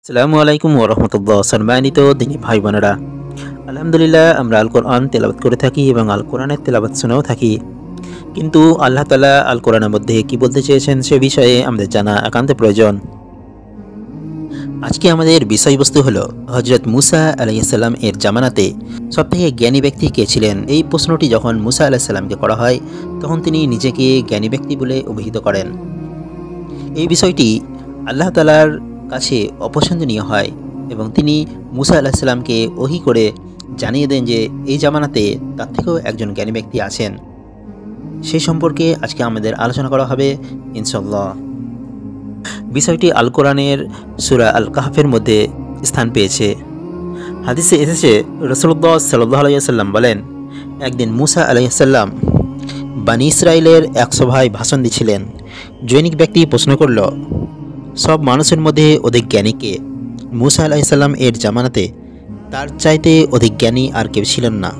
আসসালামু আলাইকুম ওয়া রাহমাতুল্লাহ। সম্মানিত দিনী ভাই বোনেরা, আলহামদুলিল্লাহ আমরা আল কোরআন তেলাওয়াত করে থাকি এবং আল কোরআনের তেলাওয়াত শুনেও থাকি। কিন্তু আল্লাহ তাআলা আল কোরআনের মধ্যে কি বলতে চেয়েছেন সে বিষয়ে আমাদের জানা একান্ত প্রয়োজন। আজকে আমাদের বিষয়বস্তু হলো হযরত মুসা আলাইহিস সালাম এর জামানাতে সবথেকে জ্ঞানী ব্যক্তি কে ছিলেন। এই প্রশ্নটি যখন মুসা আলাইহিস সালামকে করা হয় তখন তিনি নিজেকে জ্ঞানী ব্যক্তি বলে অভিহিত করেন। এই বিষয়টি আল্লাহ তাআলার কাছে অপছন্দনীয় হয় এবং তিনি মুসা আলাইহিস সালামকে ওহী করে জানিয়ে দেন যে এই জামানাতে তার থেকেও একজন জ্ঞানী ব্যক্তি আছেন। সেই সম্পর্কে আজকে আমাদের আলোচনা করা হবে ইনশাআল্লাহ। বিষয়টি আল কোরআনের সূরা আল কাহফের মধ্যে স্থান পেয়েছে। হাদিসে এসেছে রাসূলুল্লাহ সাল্লাল্লাহু আলাইহি ওয়াসাল্লাম বলেন, একদিন মুসা আলাইহিস সালাম বনী ইসরাইলের এক সভায় ভাষণ দিচ্ছিলেন। জৈনিক ব্যক্তি প্রশ্ন করল, সব মানুষের মধ্যে অধিক জ্ঞানী কে? মুসা আলাইহিস সালাম এর জামানাতে তার চাইতে অধিক জ্ঞানী আর কেউ ছিলেন না।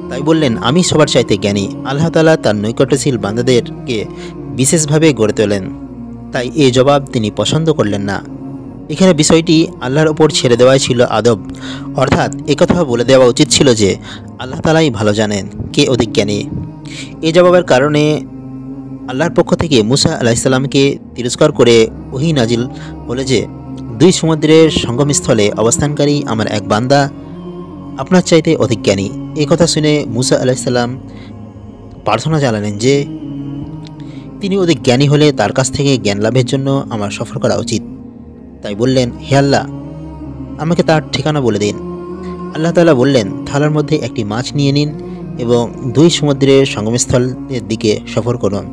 তাই বললেন, আমি সবার চাইতে জ্ঞানী। আল্লাহ তাআলা তার নৈকট্যশীল বান্দাদেরকে বিশেষভাবে গড়ে তোলেন, তাই এই জবাব তিনি পছন্দ করলেন না। এখানে বিষয়টি আল্লাহর ওপর ছেড়ে দেওয়াই ছিল আদব, অর্থাৎ একথা বলে দেওয়া উচিত ছিল যে আল্লাহ তাআলাই ভালো জানেন কে অধিক জ্ঞানী। এই জবাবের কারণে আল্লাহর পক্ষ থেকে মুসা আলাইহিস সালামকে তিরস্কার করে ওহী নাজিল হলো যে, দুই সমুদ্রের সঙ্গমস্থলে অবস্থানকারী আমার এক বান্দা আপনার চাইতে অধিক জ্ঞানী। এই কথা শুনে মুসা আলাইহিস সালাম প্রার্থনা জানালেন যে তিনি অধিক জ্ঞানী হলে তার কাছ থেকে জ্ঞান লাভের জন্য আমার সফর করা উচিত। তাই বললেন, হে আল্লাহ, আমাকে তার ঠিকানা বলে দিন। আল্লাহ তাআলা বললেন, থালার মধ্যে একটি মাছ নিয়ে নিন এবং দুই সমুদ্রের সঙ্গমস্থলের দিকে সফর করুন।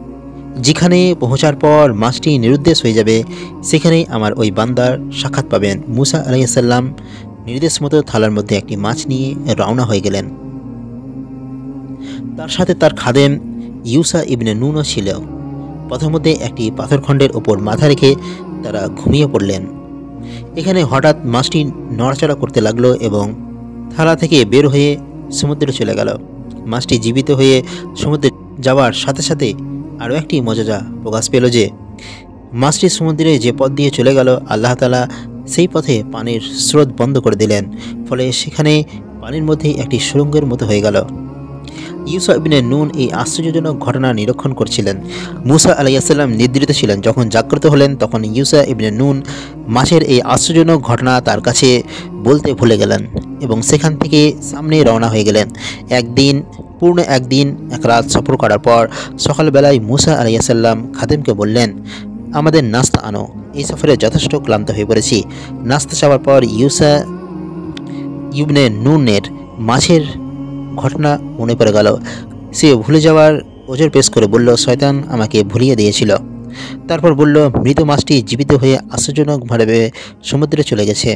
যেখানে পৌঁছার পর মাছটি নিরুদ্দেশ হয়ে যাবে সেখানেই আমার ওই বান্দার সাক্ষাৎ পাবেন। মুসা আলাইহিস সালাম নির্দেশ মতো থালার মধ্যে একটি মাছ নিয়ে রওনা হয়ে গেলেন। তার সাথে তার খাদেম ইউসা ইবনে নুনও ছিল। পথমধ্যে একটি পাথরখণ্ডের ওপর মাথা রেখে তারা ঘুমিয়ে পড়লেন। এখানে হঠাৎ মাছটি নড়াচড়া করতে লাগলো এবং থালা থেকে বের হয়ে সমুদ্রে চলে গেল। মাছটি জীবিত হয়ে সমুদ্রে যাওয়ার সাথে সাথে আরও একটি মজা প্রকাশ পেল যে মাছটি সমুদ্রে যে পথ দিয়ে চলে গেল আল্লাহ তাআলা সেই পথে পানির স্রোত বন্ধ করে দিলেন, ফলে সেখানে পানির মধ্যে একটি সুড়ঙ্গের মতো হয়ে গেল। ইউসা ইবনে নুন এই আশ্চর্যজনক ঘটনা নিরীক্ষণ করছিলেন। মুসা আলাইহিস সালাম নিদ্রিত ছিলেন। যখন জাগ্রত হলেন তখন ইউসা ইবনে নুন মাছের এই আশ্চর্যজনক ঘটনা তার কাছে বলতে ভুলে গেলেন এবং সেখান থেকে সামনে রওনা হয়ে গেলেন। পূর্ণ একদিন এক রাত সফর করার পর সকালবেলায় মুসা আলাইহিস সালাম খাদেমকে বললেন, আমাদের নাস্তা আনো, এই সফরে যথেষ্ট ক্লান্ত হয়ে পড়েছি। নাস্তা চাওয়ার পর ইউসা ইবনে নুনের মাছের ঘটনা মনে পড়ে গেল। সে ভুলে যাওয়ার ওজর পেশ করে বলল, শয়তান আমাকে ভুলিয়ে দিয়েছিল। তারপর বলল, মৃত মাছটি জীবিত হয়ে আশ্চর্যজনকভাবে সমুদ্রে চলে গেছে।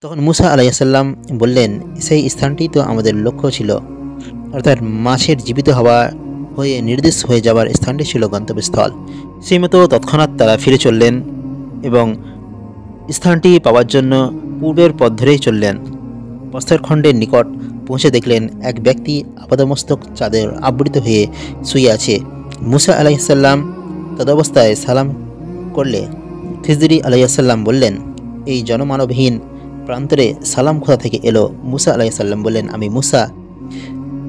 তখন মুসা আলাইহিস সালাম বললেন, সেই স্থানটি তো আমাদের লক্ষ্য ছিল, অর্থাৎ মাছের জীবিত হওয়া হয়ে নির্দেশ হয়ে যাওয়ার স্থানটি ছিল গন্তব্যস্থল। সেই মতো তৎক্ষণাৎ তারা ফিরে চললেন এবং স্থানটি পাওয়ার জন্য পূর্বের পথ ধরেই চললেন। প্রস্তরখণ্ডের নিকট পৌঁছে দেখলেন এক ব্যক্তি আপাদমস্তক চাদর আবৃত হয়ে শুয়ে আছে। মুসা আলাইহিস সালাম তদবস্থায় সালাম করলে খিজরি আলাইহিস সালাম বললেন, এই জনমানবহীন প্রান্তরে সালাম কোথা থেকে এলো? মুসা আলাইহিস সালাম বললেন, আমি মুসা।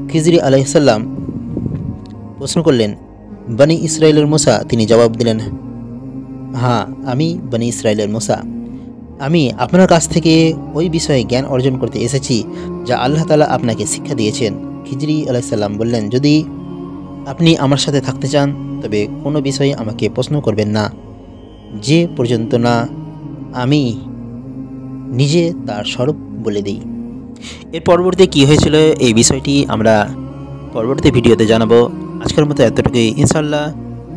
খিজরি আলাইহিস সালাম প্রশ্ন করলেন, বনী ইসরাইলের মুসা? তিনি জবাব দিলেন, হ্যাঁ, আমি বনী ইসরাইলের মুসা। আমি আপনার কাছ থেকে ওই বিষয়ে জ্ঞান অর্জন করতে এসেছি যা আল্লাহ তাআলা আপনাকে শিক্ষা দিয়েছেন। খিজরি আলাইহিস সালাম বললেন, যদি আপনি আমার সাথে থাকতে চান তবে কোনো বিষয়ে আমাকে প্রশ্ন করবেন না, যে পর্যন্ত না আমি নিজে তার স্বরূপ বলে দিই। এর পরবর্তী কী হয়েছিল এই বিষয়টি আমরা পরবর্তী ভিডিওতে জানাবো। আজকের মতো এতটুকুই। ইনশাআল্লাহ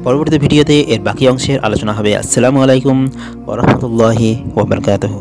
পরবর্তী ভিডিওতে এর বাকি অংশের আলোচনা হবে। আসসালামু আলাইকুম ওয়া রাহমাতুল্লাহি ওয়া বারাকাতুহু।